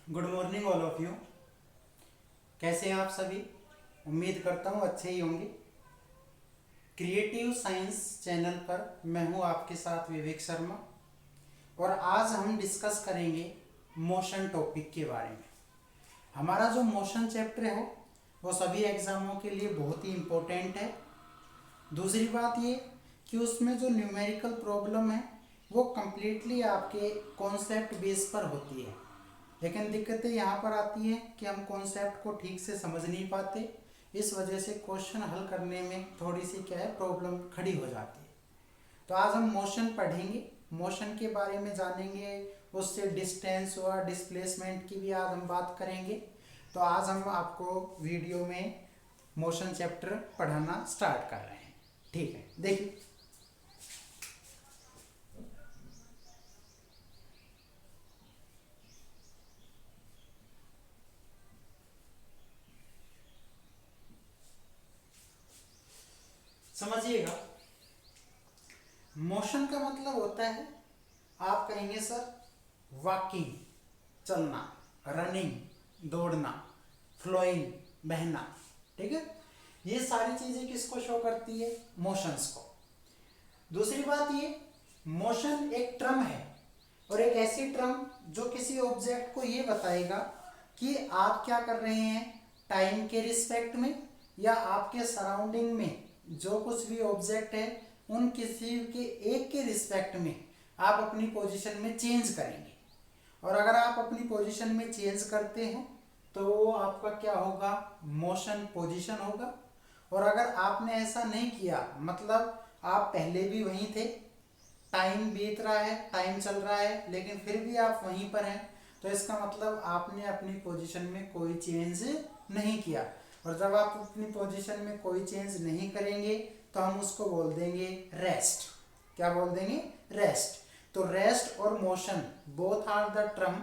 Good morning all of you. कैसे हैं आप सभी? उम्मीद करता हूँ अच्छे ही होंगे। क्रिएटिव साइंस चैनल पर मैं हूँ आपके साथ विवेक शर्मा और आज हम डिस्कस करेंगे मोशन टॉपिक के बारे में। हमारा जो मोशन चैप्टर है वो सभी एग्ज़ामों के लिए बहुत ही इम्पोर्टेंट है। दूसरी बात ये कि उसमें जो न्यूमेरिकल प्रॉब्लम है वो कम्प्लीटली आपके कॉन्सेप्ट बेस पर होती है, लेकिन दिक्कतें यहाँ पर आती हैं कि हम कॉन्सेप्ट को ठीक से समझ नहीं पाते। इस वजह से क्वेश्चन हल करने में थोड़ी सी क्या है प्रॉब्लम खड़ी हो जाती है। तो आज हम मोशन पढ़ेंगे, मोशन के बारे में जानेंगे, उससे डिस्टेंस और डिस्प्लेसमेंट की भी आज हम बात करेंगे। तो आज हम आपको वीडियो में मोशन चैप्टर पढ़ाना स्टार्ट कर रहे हैं। ठीक है, देखिए समझिएगा। मोशन का मतलब होता है, आप कहेंगे सर वॉकिंग चलना, रनिंग दौड़ना, फ्लोइंग बहना, ठीक है। ये सारी चीजें किसको शो करती है? मोशंस को। दूसरी बात ये मोशन एक टर्म है और एक ऐसी टर्म जो किसी ऑब्जेक्ट को ये बताएगा कि आप क्या कर रहे हैं टाइम के रिस्पेक्ट में या आपके सराउंडिंग में जो कुछ भी ऑब्जेक्ट है उन किसी के एक के रिस्पेक्ट में आप अपनी पोजीशन में चेंज करेंगे। और अगर आप अपनी पोजीशन में चेंज करते हैं तो वो आपका क्या होगा? मोशन पोजीशन होगा। और अगर आपने ऐसा नहीं किया, मतलब आप पहले भी वहीं थे, टाइम बीत रहा है, टाइम चल रहा है, लेकिन फिर भी आप वहीं पर हैं, तो इसका मतलब आपने अपनी पोजीशन में कोई चेंज नहीं किया। और जब आप अपनी पोजीशन में कोई चेंज नहीं करेंगे तो हम उसको बोल देंगे रेस्ट। क्या बोल देंगे? रेस्ट। तो रेस्ट और motion both are the term.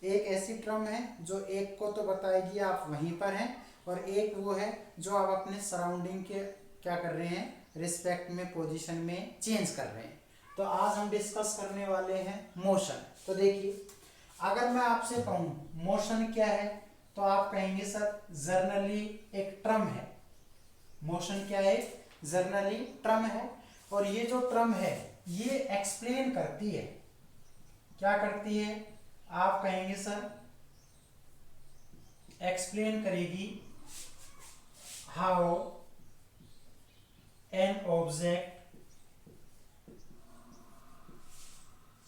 एक ऐसी टर्म है जो एक को तो बताएगी आप वहीं पर हैं, और एक वो है जो आप अपने सराउंडिंग के क्या कर रहे हैं, रिस्पेक्ट में पोजीशन में चेंज कर रहे हैं। तो आज हम डिस्कस करने वाले हैं मोशन। तो देखिए, अगर मैं आपसे कहूँ मोशन क्या है तो आप कहेंगे सर जर्नली एक टर्म है। मोशन क्या है? जर्नली टर्म है। और ये जो टर्म है ये एक्सप्लेन करती है, क्या करती है? आप कहेंगे सर एक्सप्लेन करेगी how an object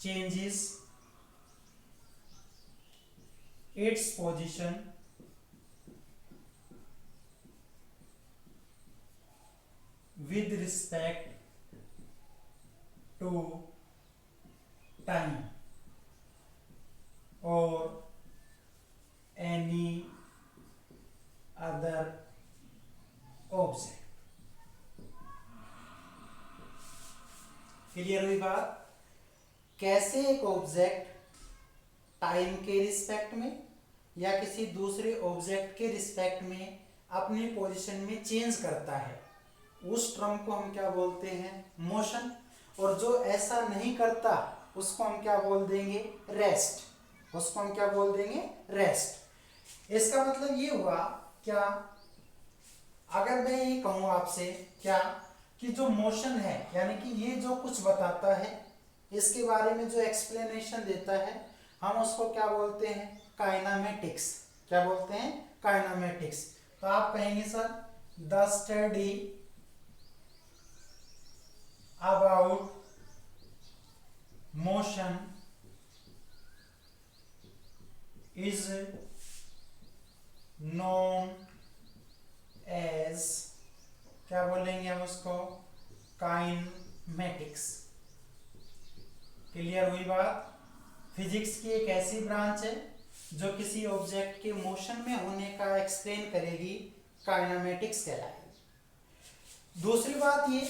changes its position with respect to time or any other object। Clear हुई बात? कैसे एक ऑब्जेक्ट टाइम के रिस्पेक्ट में या किसी दूसरे ऑब्जेक्ट के रिस्पेक्ट में अपनी पोजीशन में चेंज करता है, उस टर्म को हम क्या बोलते हैं? मोशन। और जो ऐसा नहीं करता उसको हम क्या बोल देंगे? रेस्ट। उसको हम क्या बोल देंगे? रेस्ट। इसका मतलब ये हुआ क्या, अगर मैं ये कहूँ आपसे क्या कि जो मोशन है यानी कि ये जो कुछ बताता है, इसके बारे में जो एक्सप्लेनेशन देता है, हम उसको क्या बोलते हैं? काइनेमेटिक्स। क्या बोलते हैं? काइनेमेटिक्स। तो आप कहेंगे sir the study about motion is known as, क्या बोलेंगे हम उसको? काइनेमेटिक्स। क्लियर हुई बात? फिजिक्स की एक ऐसी ब्रांच है जो किसी ऑब्जेक्ट के मोशन में होने का एक्सप्लेन करेगी, काइनेमेटिक्स कहलाएगी। दूसरी बात ये,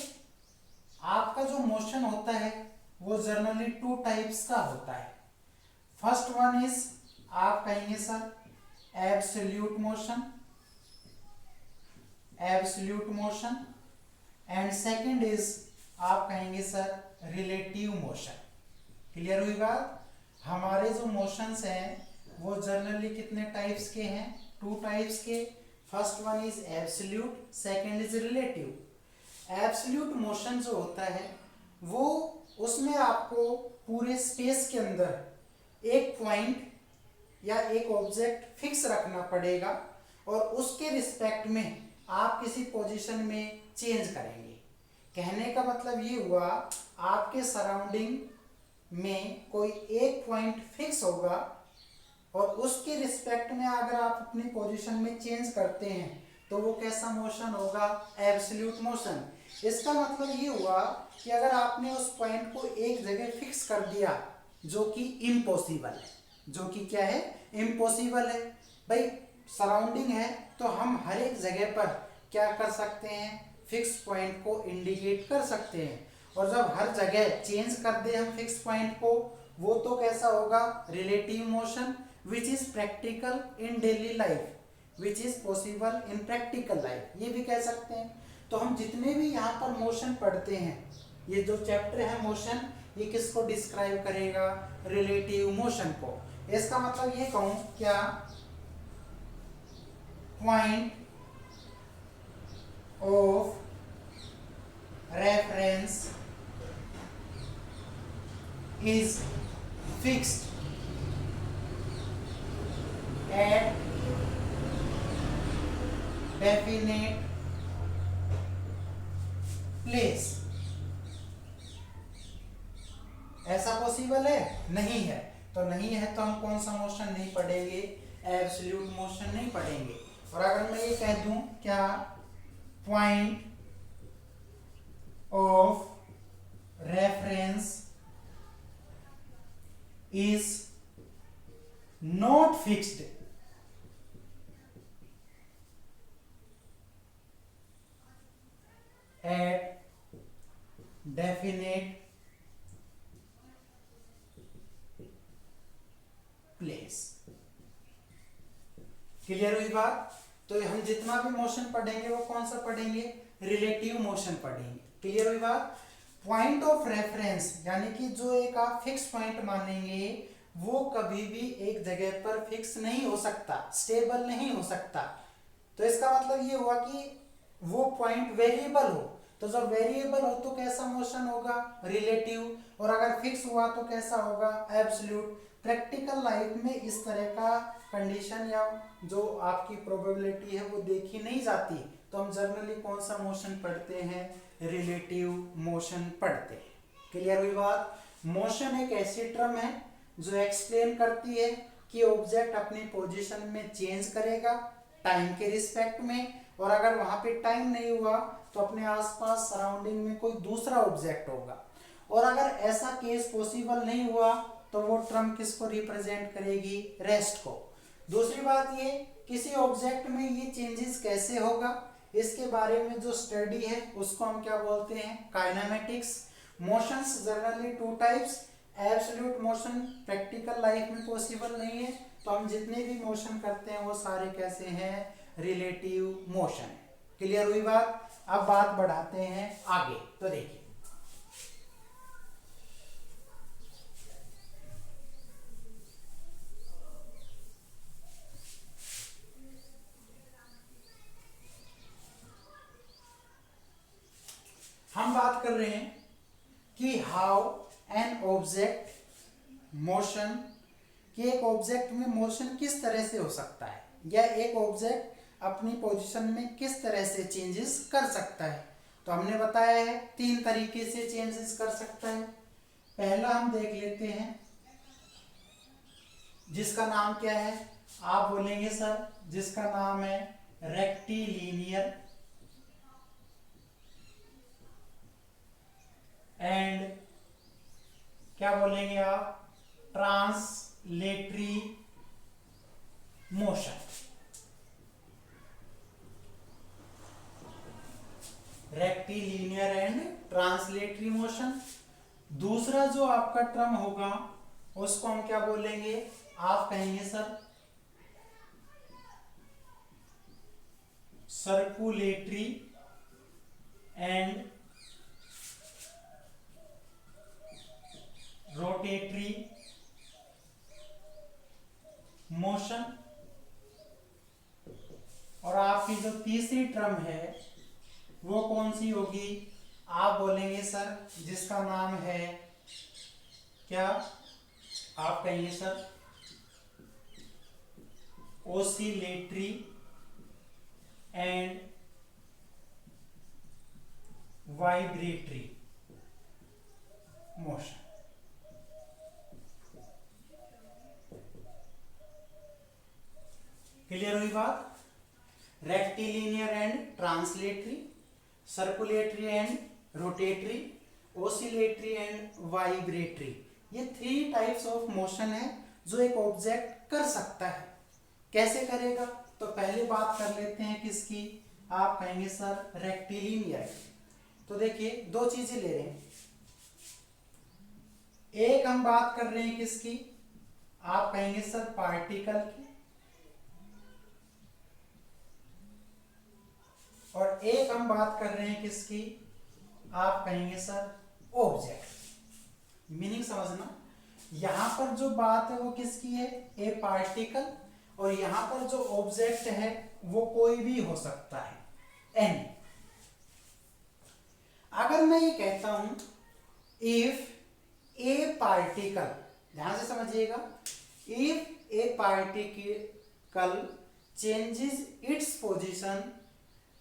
आपका जो मोशन होता है वो जनरली टू टाइप्स का होता है। फर्स्ट वन इज, आप कहेंगे sir absolute motion, absolute motion. And second is, आप कहेंगे सर रिलेटिव मोशन। क्लियर हुई बात? हमारे जो मोशंस हैं वो जनरली कितने टाइप्स के हैं? 2 टाइप्स के। First one is absolute, second is relative. Absolute motion जो होता है वो, उसमें आपको पूरे स्पेस के अंदर एक पॉइंट या एक ऑब्जेक्ट फिक्स रखना पड़ेगा और उसके रिस्पेक्ट में आप किसी पोजीशन में चेंज करेंगे। कहने का मतलब ये हुआ, आपके सराउंडिंग में कोई एक पॉइंट फिक्स होगा और उसके रिस्पेक्ट में अगर आप अपनी पोजीशन में चेंज करते हैं तो वो कैसा मोशन होगा? Absolute motion. इसका मतलब ये हुआ कि अगर आपने उस पॉइंट को एक जगह फिक्स कर दिया जो कि इम्पॉसिबल है, जो कि क्या है? इम्पॉसिबल है। भाई सराउंडिंग है तो हम हर एक जगह पर क्या कर सकते हैं? फिक्स पॉइंट को इंडिकेट कर सकते हैं। और जब हर जगह चेंज कर दे हम फिक्स पॉइंट को, वो तो कैसा होगा? Relative motion, which is practical in daily life, which is possible in practical life, ये भी कह सकते हैं। तो हम जितने भी यहाँ पर मोशन पढ़ते हैं, ये जो चैप्टर है मोशन, ये किसको डिस्क्राइब करेगा? रिलेटिव मोशन को। इसका मतलब ये कहूं क्या? Point of reference is fixed at definite place। ऐसा पॉसिबल है? नहीं है। तो नहीं है तो हम कौन सा मोशन नहीं पढ़ेंगे? एब्सोल्यूट मोशन नहीं पढ़ेंगे। और अगर मैं ये कह दूं क्या? Point of reference is not fixed at definite place। Clear हुई बात? तो हम जितना भी मोशन पढ़ेंगे वो कौन सा पढ़ेंगे? रिलेटिव मोशन पढ़ेंगे। क्लियर हुई बात? पॉइंट ऑफ रेफरेंस यानी कि जो एक आप फिक्स पॉइंट मानेंगे वो कभी भी एक जगह पर फिक्स नहीं हो सकता, स्टेबल नहीं हो सकता। तो इसका मतलब ये हुआ कि वो पॉइंट वेरिएबल हो। तो जब वेरिएबल हो तो कैसा मोशन होगा? रिलेटिव। और अगर फिक्स हुआ तो कैसा होगा? एब्सोल्यूट। प्रैक्टिकल लाइफ में इस तरह का कंडीशन या जो आपकी प्रोबेबिलिटी है वो देखी नहीं जाती। तो हम जनरली कौन सा मोशन पढ़ते हैं? रिलेटिव मोशन पढ़ते हैं। क्लियर हुई बात? मोशन एक ऐसी टर्म है जो एक्सप्लेन करती है कि ऑब्जेक्ट अपनी पोजीशन में चेंज करेगा टाइम के रिस्पेक्ट में, और अगर वहां पे टाइम नहीं हुआ तो अपने आसपास सराउंडिंग में कोई दूसरा ऑब्जेक्ट होगा। और अगर ऐसा केस पॉसिबल नहीं हुआ तो वो टर्म किसको रिप्रेजेंट करेगी? रेस्ट को। दूसरी बात ये, किसी ऑब्जेक्ट में ये चेंजेस कैसे होगा इसके बारे में जो स्टडी है उसको हम क्या बोलते हैं? Kinematics. Motions generally 2 types. Absolute motion practical life में पॉसिबल नहीं है, तो हम जितने भी मोशन करते हैं वो सारे कैसे हैं? Relative motion. क्लियर हुई बात? अब बात बढ़ाते हैं आगे। तो देखिए, हम बात कर रहे हैं कि हाउ एन ऑब्जेक्ट मोशन, कि एक ऑब्जेक्ट में मोशन किस तरह से हो सकता है या एक ऑब्जेक्ट अपनी पोजीशन में किस तरह से चेंजेस कर सकता है। तो हमने बताया है 3 तरीके से चेंजेस कर सकता है। पहला हम देख लेते हैं जिसका नाम क्या है? आप बोलेंगे सर जिसका नाम है रेक्टिलिनियर एंड क्या बोलेंगे आप? Translatory motion. Rectilinear and translatory motion. दूसरा जो आपका टर्म होगा उसको हम क्या बोलेंगे? आप कहेंगे sir circulatory and rotatory term है वो कौन सी होगी? आप बोलेंगे सर जिसका नाम है क्या? आप कहेंगे sir oscillatory and vibratory motion. Clear हुई बात? Rectilinear and translatory, circulatory and rotatory, oscillatory and vibratory, ये 3 टाइप्स ऑफ मोशन है जो एक ऑब्जेक्ट कर सकता है। कैसे करेगा? तो पहले बात कर लेते हैं किसकी? आप कहेंगे सर रेक्टिलिनियर। तो देखिए 2 चीजें ले रहे हैं। एक हम बात कर रहे हैं किसकी? आप कहेंगे सर पार्टिकल की, और एक हम बात कर रहे हैं किसकी? आप कहेंगे सर ऑब्जेक्ट। मीनिंग समझना, यहां पर जो बात है वो किसकी है? ए पार्टिकल, और यहां पर जो ऑब्जेक्ट है वो कोई भी हो सकता है, एनी। अगर मैं ये कहता हूं इफ ए पार्टिकल, ध्यान से समझिएगा, if a particle changes its position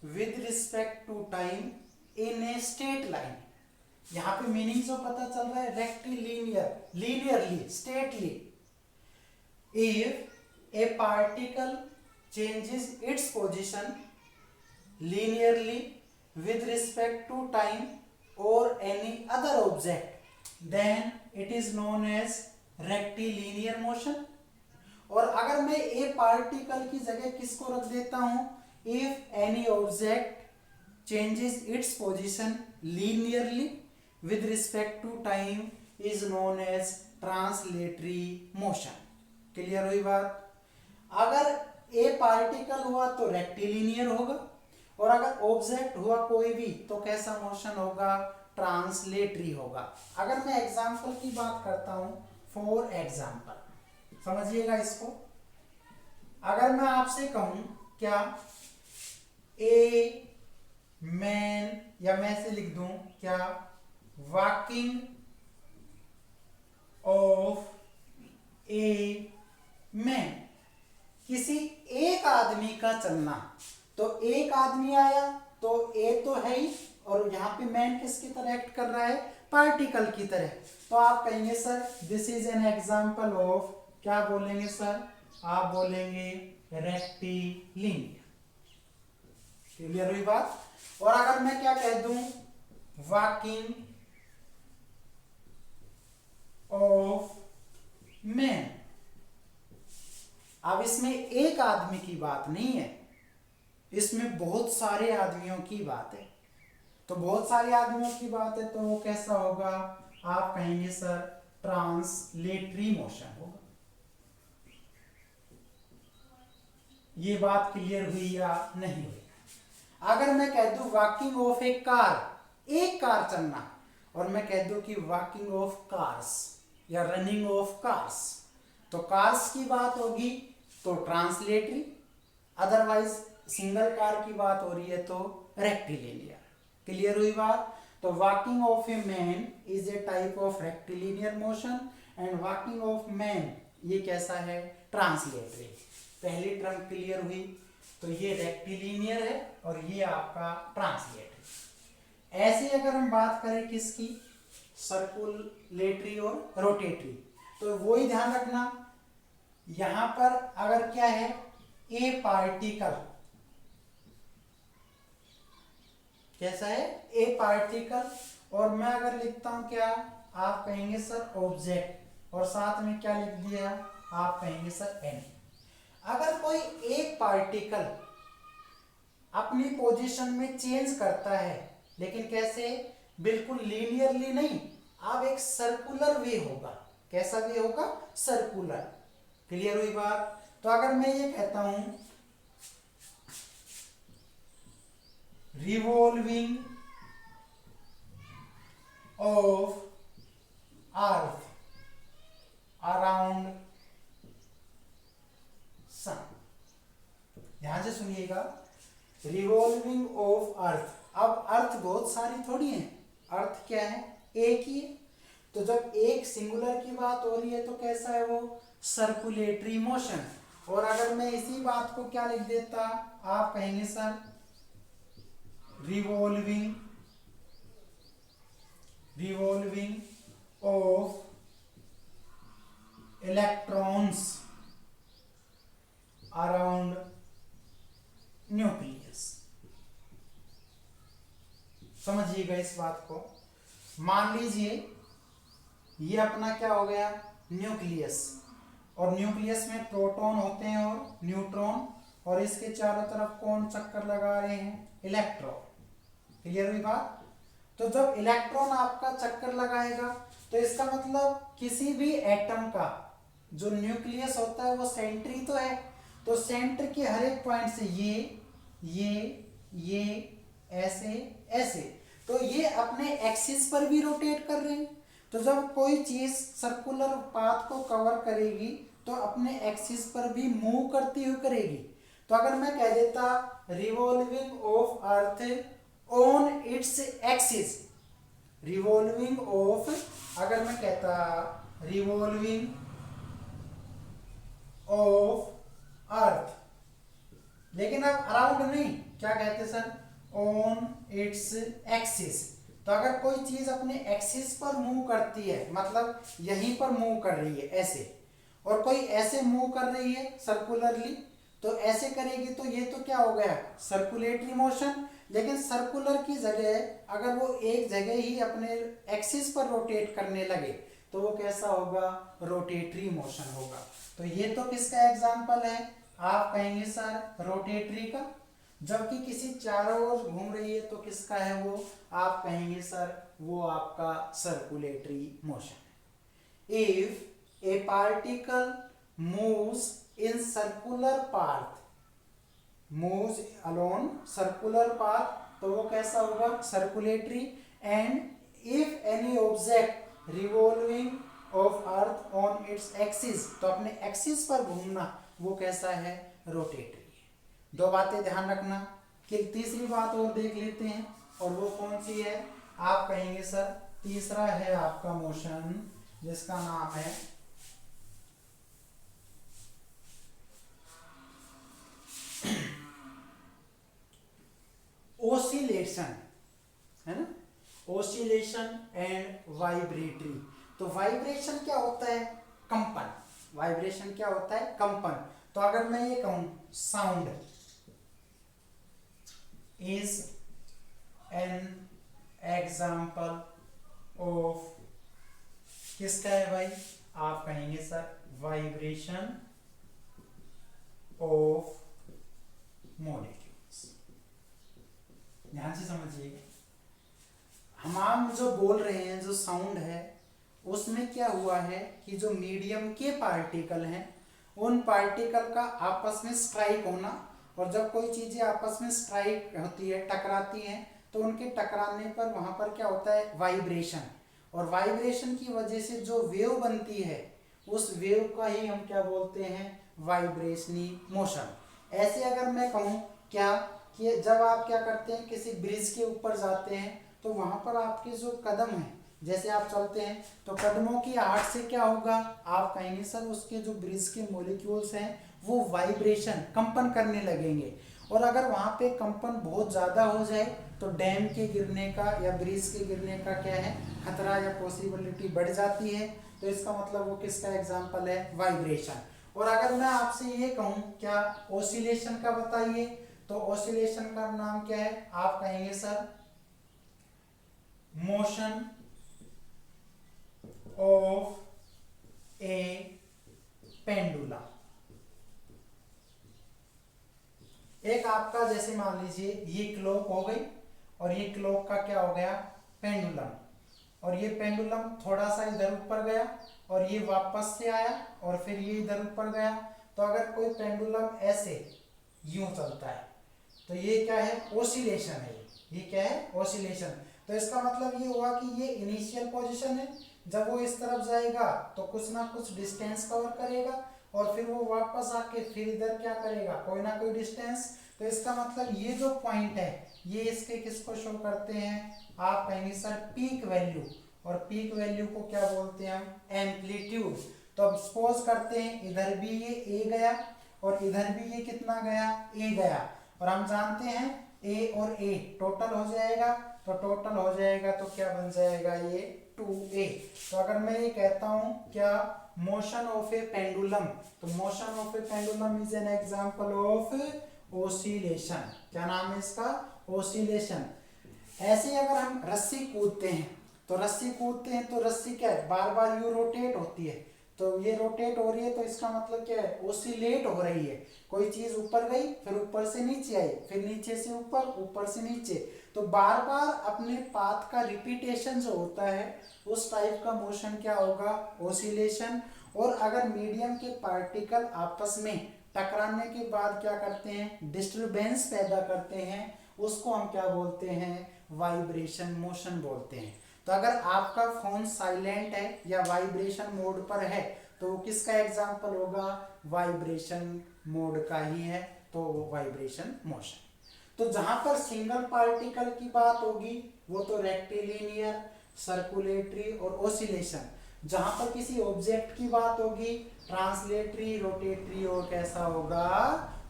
with respect to time in a straight line. यहां पे मीनिंग जो पता चल रहा है rectilinear, linearly, straightly. If a particle changes its position linearly with respect to time or any other object, then it is known as rectilinear motion। और अगर मैं ए पार्टिकल की जगह किसको रख देता हूं? If any object changes its position linearly with respect to time is known as translatory motion. Clear हुई बात? अगर ए पार्टिकल हुआ तो रेक्टिलिनियर होगा, और अगर ऑब्जेक्ट हुआ कोई भी तो कैसा मोशन होगा? ट्रांसलेटरी होगा। अगर मैं एग्जांपल की बात करता हूं, फॉर एग्जांपल, समझिएगा इसको। अगर मैं आपसे कहूं क्या? ए मैन, या मैं से लिख दूं क्या? वॉकिंग ऑफ ए मैन, किसी एक आदमी का चलना। तो एक आदमी आया तो ए तो है ही, और यहां पे मैन किसकी तरह एक्ट कर रहा है? पार्टिकल की तरह। तो आप कहेंगे sir this is an example of, क्या बोलेंगे सर? आप बोलेंगे रेक्टिलिनियर। क्लियर हुई बात? और अगर मैं क्या कह दूं? Walking of man. अब इसमें एक आदमी की बात नहीं है, इसमें बहुत सारे आदमियों की बात है। तो बहुत सारे आदमियों की बात है तो वो कैसा होगा? आप कहेंगे सर ट्रांसलेटरी मोशन होगा। ये बात क्लियर हुई या नहीं हुई? अगर मैं कह दूं वॉकिंग ऑफ ए कार, एक कार चलना, और मैं कह दूं कि वॉकिंग ऑफ कार्स या रनिंग ऑफ कार्स, तो कार्स की बात होगी तो ट्रांसलेटरी, अदरवाइज सिंगल कार की बात हो रही है तो रेक्टिलिनियर। क्लियर हुई बात? तो walking of a man is a type of rectilinear motion, and walking of man ये कैसा है? ट्रांसलेटरी। पहली टर्म क्लियर हुई? तो ये रेक्टिलिनियर है और ये आपका ट्रांसलेटरी। ऐसे अगर हम बात करें किसकी? सर्कुलेटरी और रोटेटरी, तो वही ध्यान रखना, यहां पर अगर क्या है? ए पार्टिकल, कैसा है? ए पार्टिकल, और मैं अगर लिखता हूं क्या? आप कहेंगे सर ऑब्जेक्ट, और साथ में क्या लिख दिया? आप कहेंगे सर एनी। अगर कोई एक पार्टिकल अपनी पोजीशन में चेंज करता है, लेकिन कैसे? बिल्कुल लीनियरली नहीं, अब एक सर्कुलर वे होगा। कैसा वे होगा? सर्कुलर। क्लियर हुई बात? तो अगर मैं ये कहता हूं revolving of earth around sun, ध्यान से सुनिएगा, रिवॉल्विंग ऑफ अर्थ। अब अर्थ बहुत सारी थोड़ी है, अर्थ क्या है, एक ही है। तो जब एक सिंगुलर की बात हो रही है तो कैसा है वो, सर्कुलेटरी मोशन। और अगर मैं इसी बात को क्या लिख देता, आप कहेंगे sir revolving of electrons around nucleus. समझिएगा इस बात को। मान लीजिए ये अपना क्या हो गया, न्यूक्लियस, और न्यूक्लियस में प्रोटॉन होते हैं और न्यूट्रॉन, और इसके चारों तरफ कौन चक्कर लगा रहे हैं, इलेक्ट्रॉन। क्लियर हुई बात। तो जब इलेक्ट्रॉन आपका चक्कर लगाएगा तो इसका मतलब किसी भी एटम का जो न्यूक्लियस होता है वो सेंट्री तो है, तो सेंटर के हर एक पॉइंट से ये ऐसे ऐसे, तो ये अपने एक्सिस पर भी रोटेट कर रहे हैं। तो जब कोई चीज सर्कुलर पाथ को कवर करेगी तो अपने एक्सिस पर भी मूव करती हुई करेगी। तो अगर मैं कह देता revolving of earth on its axis, revolving of, अगर मैं कहता रिवॉल्विंग ऑफ अर्थ, लेकिन अब अराउंड नहीं, क्या कहते सर, ऑन इट्स एक्सिस। तो अगर कोई चीज अपने एक्सिस पर मूव करती है, मतलब यहीं पर मूव कर रही है ऐसे, और कोई ऐसे मूव कर रही है सर्कुलरली, तो ऐसे करेगी तो ये तो क्या हो गया, सर्कुलेटरी मोशन। लेकिन सर्कुलर की जगह अगर वो एक जगह ही अपने एक्सिस पर रोटेट करने लगे तो वो कैसा होगा, रोटेटरी मोशन होगा। तो ये तो किसका एग्जाम्पल है, आप कहेंगे सर रोटेटरी का। जबकि किसी चारों ओर घूम रही है तो किसका है वो, आप कहेंगे सर वो आपका सर्कुलेटरी मोशन है। If a particle moves in circular path, moves alone circular path, तो वो कैसा होगा, circulatory. And if any object revolving of earth on its axis, तो अपने एक्सिस पर घूमना, वो कैसा है, रोटेटरी। दो बातें ध्यान रखना। कि तीसरी बात और देख लेते हैं, और वो कौन सी है, आप कहेंगे सर तीसरा है आपका मोशन जिसका नाम है ओसिलेशन, है ना, ओसिलेशन एंड वाइब्रेटरी। तो वाइब्रेशन क्या होता है, कंपन। वाइब्रेशन क्या होता है, कंपन। तो अगर मैं ये कहूं sound is an example of, किसका है भाई, आप कहेंगे सर वाइब्रेशन ऑफ मॉलिक्यूल्स। ध्यान से समझिएगा, हम जो बोल रहे हैं, जो साउंड है, उसमें क्या हुआ है कि जो मीडियम के पार्टिकल हैं, उन पार्टिकल का आपस में स्ट्राइक होना, और जब कोई चीजें आपस में स्ट्राइक होती है, टकराती हैं, तो उनके टकराने पर वहां पर क्या होता है, वाइब्रेशन। और वाइब्रेशन की वजह से जो वेव बनती है, उस वेव का ही हम क्या बोलते हैं, वाइब्रेशनी मोशन। ऐसे अगर मैं कहूँ क्या, कि जब आप क्या करते हैं, किसी ब्रिज के ऊपर जाते हैं, तो वहां पर आपके जो कदम है, जैसे आप चलते हैं तो कदमों की आहट से क्या होगा, आप कहेंगे सर उसके जो ब्रिज के मॉलिक्यूल्स हैं वो वाइब्रेशन, कंपन करने लगेंगे। और अगर वहां पे कंपन बहुत ज़्यादा हो जाए तो डैम के गिरने का या ब्रिज के गिरने का क्या है, खतरा या पॉसिबिलिटी बढ़ जाती है। तो इसका मतलब वो किसका एग्जाम्पल है, वाइब्रेशन। और अगर मैं आपसे ये कहूँ क्या, ऑसिलेशन का बताइए, तो ऑसिलेशन का नाम क्या है, आप कहेंगे sir motion of A pendulum. एक आपका जैसे मान लीजिए ये क्लॉक हो गई, और ये क्लॉक का क्या हो गया, पेंडुलम, और ये पेंडुलम थोड़ा सा इधर ऊपर गया और ये वापस से आया और फिर ये इधर ऊपर गया। तो अगर कोई पेंडुलम ऐसे यूं चलता है तो ये क्या है, ओसिलेशन है। ये क्या है, ओसिलेशन। तो इसका मतलब ये हुआ कि ये इनिशियल पोजीशन है, जब वो इस तरफ जाएगा तो कुछ ना कुछ डिस्टेंस कवर करेगा, और फिर वो वापस आके फिर इधर क्या करेगा, कोई ना कोई डिस्टेंस। तो तो इसका मतलब ये जो पॉइंट है ये इसके किसको शो करते हैं, आप कहेंगे सर पीक वैल्यू, और पीक वैल्यू को क्या बोलते हैं हम, एम्पलीट्यूड। तो अब सपोज करते हैं इधर भी ये ए गया और इधर भी ये कितना गया, ए गया, और हम जानते हैं ए और ए टोटल हो जाएगा, तो टोटल हो जाएगा तो क्या बन जाएगा ये 2a। तो अगर मैं ये कहता हूं क्या, मोशन ऑफ ए पेंडुलम, तो motion of A pendulum is an example of oscillation. क्या नाम है इसका, ओसिलेशन। ऐसे ही अगर हम रस्सी कूदते हैं, तो रस्सी कूदते हैं तो रस्सी क्या है, बार बार यू रोटेट होती है, तो ये रोटेट हो रही है, तो इसका मतलब क्या है, ओसिलेट हो रही है। कोई चीज ऊपर गई, फिर ऊपर से नीचे आई, फिर नीचे से ऊपर, ऊपर से नीचे, तो बार बार अपने पाथ का रिपीटेशन जो होता है उस टाइप का मोशन क्या होगा, ओसिलेशन। और अगर मीडियम के पार्टिकल आपस में टकराने के बाद क्या करते हैं, डिस्टरबेंस पैदा करते हैं, उसको हम क्या बोलते हैं, वाइब्रेशन मोशन बोलते हैं। तो अगर आपका फोन साइलेंट है या वाइब्रेशन मोड पर है तो वो किसका एग्जाम्पल होगा, वाइब्रेशन मोड का ही है, तो वो वाइब्रेशन मोशन। तो जहां पर सिंगल पार्टिकल की बात होगी वो तो रेक्टिलिनियर, सर्कुलेटरी और ओसिलेशन। जहां पर किसी ऑब्जेक्ट की बात होगी ट्रांसलेटरी, रोटेटरी और कैसा होगा,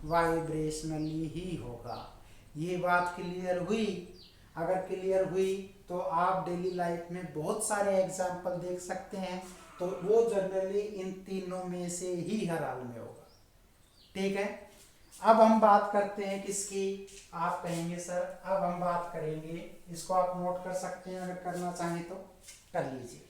वाइब्रेशनली ही होगा। ये बात क्लियर हुई? अगर क्लियर हुई तो आप डेली लाइफ में बहुत सारे एग्जाम्पल देख सकते हैं, तो वो जनरली इन तीनों में से ही हर हाल में होगा। ठीक है, अब हम बात करते हैं किसकी, आप कहेंगे सर अब हम बात करेंगे, इसको आप नोट कर सकते हैं, अगर करना चाहें तो कर लीजिए।